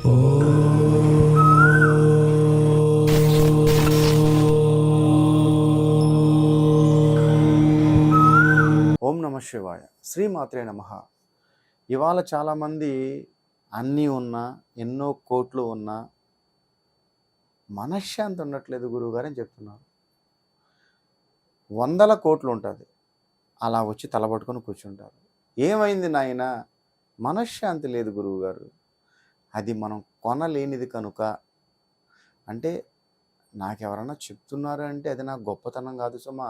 ఓం నమ శివాయ. శ్రీమాత్రే నమ. ఇవాళ చాలామంది అన్నీ ఉన్నా, ఎన్నో కోట్లు ఉన్నా మనశ్శాంతి ఉండట్లేదు గురువుగారు అని చెప్తున్నారు. 100 కోట్లు ఉంటుంది, అలా వచ్చి తలబట్టుకొని కూర్చుంటారు. ఏమైంది నాయన? మనశ్శాంతి లేదు గురువుగారు. అది మనం కొనలేనిది కనుక. అంటే నాకెవరన్నా చెప్తున్నారు అంటే అది నా గొప్పతనం కాదు సుమా,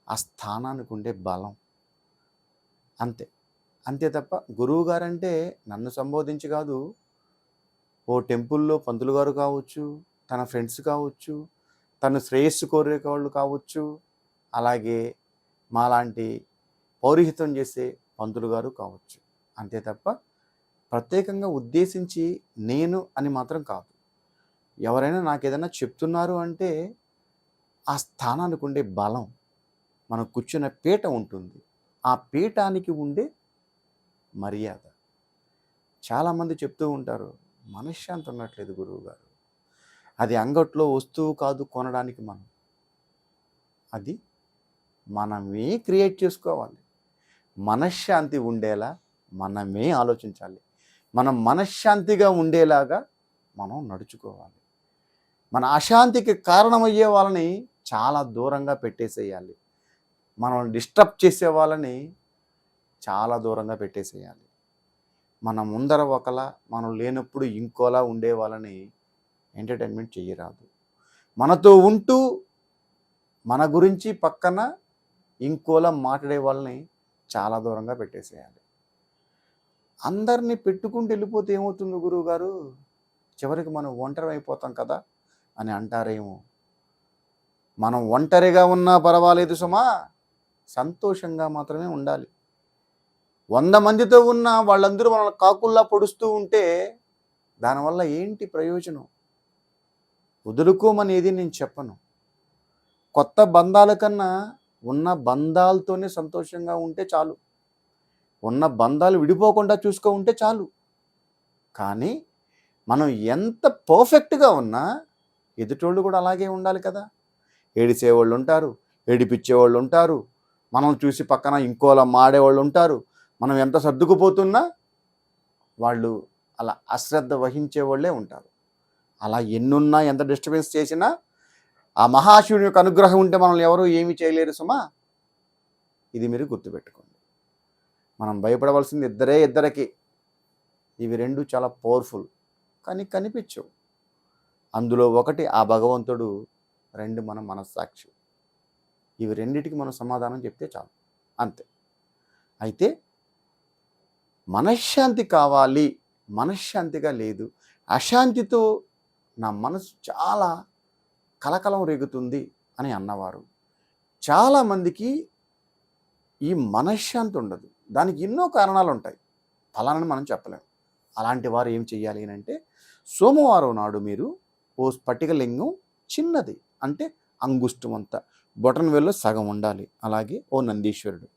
ఆ స్థానానికి ఉండే బలం అంతే. అంతే తప్ప గురువుగారంటే నన్ను సంబోధించి కాదు, ఓ టెంపుల్లో పంతులు గారు కావచ్చు, తన ఫ్రెండ్స్ కావచ్చు, తను శ్రేయస్సు కోరే వాళ్ళు కావచ్చు, అలాగే మాలాంటి పౌరోహిత్యం చేసే పంతులు గారు కావచ్చు. అంతే తప్ప ప్రత్యేకంగా ఉద్దేశించి నేను అని మాత్రం కాదు. ఎవరైనా నాకు ఏదైనా చెప్తున్నారు అంటే ఆ స్థానానికి ఉండే బలం, మనం కూర్చున్న పీట ఉంటుంది, ఆ పీఠానికి ఉండే మర్యాద. చాలామంది చెప్తూ ఉంటారు, మనశ్శాంతి ఉండట్లేదు గురువుగారు. అది అంగట్లో వస్తువు కాదు కొనడానికి, అది మనమే క్రియేట్ చేసుకోవాలి. మనశ్శాంతి ఉండేలా మనమే ఆలోచించాలి. మనం మనశ్శాంతిగా ఉండేలాగా మనం నడుచుకోవాలి. మన అశాంతికి కారణమయ్యే వాళ్ళని చాలా దూరంగా పెట్టేసేయాలి. మనం డిస్టర్బ్ చేసే వాళ్ళని చాలా దూరంగా పెట్టేసేయాలి. మన ముందర ఒకలా, మనం లేనప్పుడు ఇంకోలా ఉండే వాళ్ళని ఎంటర్టైన్మెంట్ చేయరాదు. మనతో ఉంటూ మన గురించి పక్కన ఇంకోలా మాట్లాడే వాళ్ళని చాలా దూరంగా పెట్టేసేయాలి. అందరినీ పెట్టుకుంటూ వెళ్ళిపోతే ఏమవుతుంది గురువుగారు? చివరికి మనం ఒంటరి అయిపోతాం కదా అని అంటారేమో. మనం ఒంటరిగా ఉన్నా పర్వాలేదు సుమా, సంతోషంగా మాత్రమే ఉండాలి. 100 మందితో ఉన్న వాళ్ళందరూ మనల్ని కాకుల్లా పొడుస్తూ ఉంటే దానివల్ల ఏంటి ప్రయోజనం? వదులుకోమనేది నేను చెప్పను. కొత్త బంధాల కన్నా ఉన్న బంధాలతోనే సంతోషంగా ఉంటే చాలు. ఉన్న బంధాలు విడిపోకుండా ఉంటే చాలు. కానీ మనం ఎంత పర్ఫెక్ట్గా ఉన్నా ఎదుటోళ్ళు కూడా అలాగే ఉండాలి కదా. ఏడిసేవాళ్ళు ఉంటారు, ఏడిపించేవాళ్ళు ఉంటారు, మనం చూసి పక్కన ఇంకోలా మాడేవాళ్ళు ఉంటారు. మనం ఎంత సర్దుకుపోతున్నా వాళ్ళు అలా అశ్రద్ధ వహించే వాళ్ళే ఉంటారు. అలా ఎన్నున్నా, ఎంత డిస్టర్బెన్స్ చేసినా ఆ మహాశివుని యొక్క అనుగ్రహం ఉంటే మనల్ని ఎవరు ఏమీ చేయలేరు సుమా. ఇది మీరు గుర్తుపెట్టుకోండి. మనం భయపడవలసింది ఇద్దరికి. ఇవి 2 చాలా పవర్ఫుల్, కానీ కనిపించవు. అందులో ఒకటి ఆ భగవంతుడు, 2 మన మనస్సాక్షి. ఇవి రెండిటికి మనం సమాధానం చెప్తే చాలు, అంతే. అయితే మనశ్శాంతి కావాలి, మనశ్శాంతిగా లేదు, అశాంతితో నా మనసు చాలా కలకలం రేగుతుంది అని అన్నవారు చాలామందికి ఈ మనశ్శాంతి ఉండదు. దానికి ఎన్నో కారణాలు ఉంటాయి, ఫలానని మనం చెప్పలేము. అలాంటి వారు ఏం చెయ్యాలి అని అంటే, సోమవారం నాడు మీరు ఓ స్ఫటికలింగం చిన్నది, అంటే అంగుష్టం అంతా, బొటన్ వేల్లో సగం ఉండాలి, అలాగే ఓ నందీశ్వరుడు,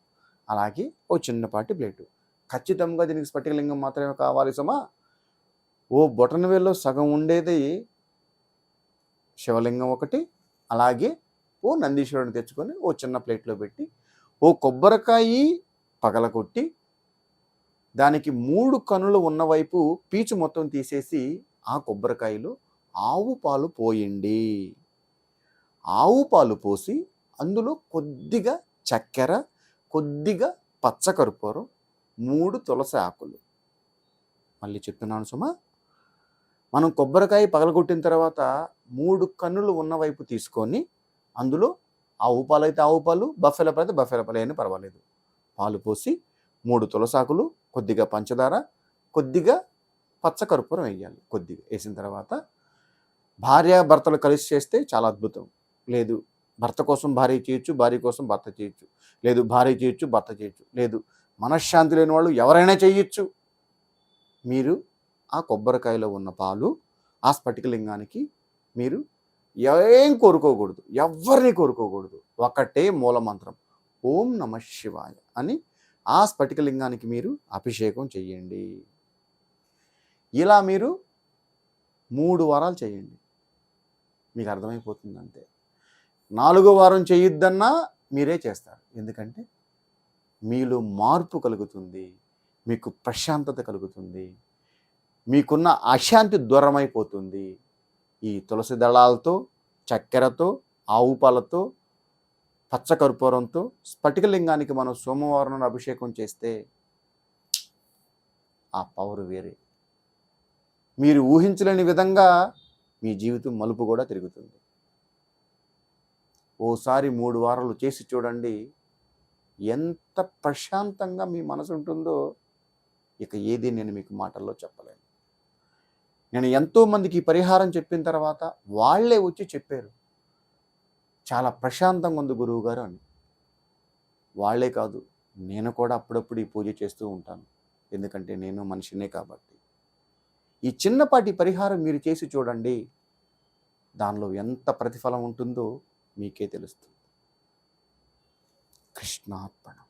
అలాగే ఓ చిన్నపాటి ప్లేటు. ఖచ్చితంగా దీనికి స్ఫటికలింగం మాత్రమే కావాలి సుమా. ఓ బొటన్ వేల్లో సగం ఉండేది శివలింగం ఒకటి, అలాగే ఓ నందీశ్వరుని తెచ్చుకొని ఓ చిన్న ప్లేట్లో పెట్టి, ఓ కొబ్బరికాయ పగలగొట్టి దానికి 3 కనులు ఉన్న వైపు పీచు మొత్తం తీసేసి ఆ కొబ్బరికాయలో ఆవు పాలు పోయండి. ఆవు పాలు పోసి అందులో కొద్దిగా చక్కెర, కొద్దిగా పచ్చకర్పూరం, 3 తులసి ఆకులు. మళ్ళీ చెప్తున్నాను సుమా, మనం కొబ్బరికాయ పగలగొట్టిన తర్వాత 3 కన్నులు ఉన్న వైపు తీసుకొని అందులో ఆవు పాలు అయితే ఆవు పాలు, బఫెల పాలు అయితే బఫెల పాలు అయినా పర్వాలేదు, పాలు పోసి 3 తులసాకులు, కొద్దిగా పంచదార, కొద్దిగా పచ్చకర్పూరం వేయాలి. కొద్దిగా వేసిన తర్వాత భార్యాభర్తలు కలిసి చేస్తే చాలా అద్భుతం. లేదు భర్త కోసం భార్య చేయొచ్చు, భార్య కోసం భర్త చేయొచ్చు, లేదు భార్య చేయొచ్చు, భర్త చేయొచ్చు, లేదు మనశ్శాంతి లేని వాళ్ళు ఎవరైనా చేయొచ్చు. మీరు ఆ కొబ్బరికాయలో ఉన్న పాలు ఆ స్ఫటికలింగానికి మీరు ఏం కోరుకోకూడదు, ఎవరిని కోరుకోకూడదు. ఒకటే మూలమంత్రం, ఓం నమ శివాయ అని ఆ స్ఫటికలింగానికి మీరు అభిషేకం చెయ్యండి. ఇలా మీరు 3 వారాలు చేయండి, మీకు అర్థమైపోతుంది అంతే. 4వ వారం చేయొద్దన్నా మీరే చేస్తారు. ఎందుకంటే మీలో మార్పు కలుగుతుంది, మీకు ప్రశాంతత కలుగుతుంది, మీకున్న అశాంతి దూరమైపోతుంది. ఈ తులసి దళాలతో, చక్కెరతో, ఆవు పాలతో, పచ్చకర్పూరంతో స్ఫటికలింగానికి మనం సోమవారం నాడు అభిషేకం చేస్తే ఆ పవర్ వేరే. మీరు ఊహించలేని విధంగా మీ జీవితం మలుపు కూడా తిరుగుతుంది. ఓసారి 3 వారాలు చేసి చూడండి, ఎంత ప్రశాంతంగా మీ మనసు ఉంటుందో ఇక ఏది నేను మీకు మాటల్లో చెప్పలేను. నేను ఎంతోమందికి ఈ పరిహారం చెప్పిన తర్వాత వాళ్ళే వచ్చి చెప్పారు, చాలా ప్రశాంతంగా ఉంది గురువుగారు అని. వాళ్ళే కాదు, నేను కూడా అప్పుడప్పుడు ఈ పూజ చేస్తూ ఉంటాను. ఎందుకంటే నేను మనిషినే కాబట్టి. ఈ చిన్నపాటి పరిహారం మీరు చేసి చూడండి, దానిలో ఎంత ప్రతిఫలం ఉంటుందో మీకే తెలుస్తుంది. కృష్ణార్పణం.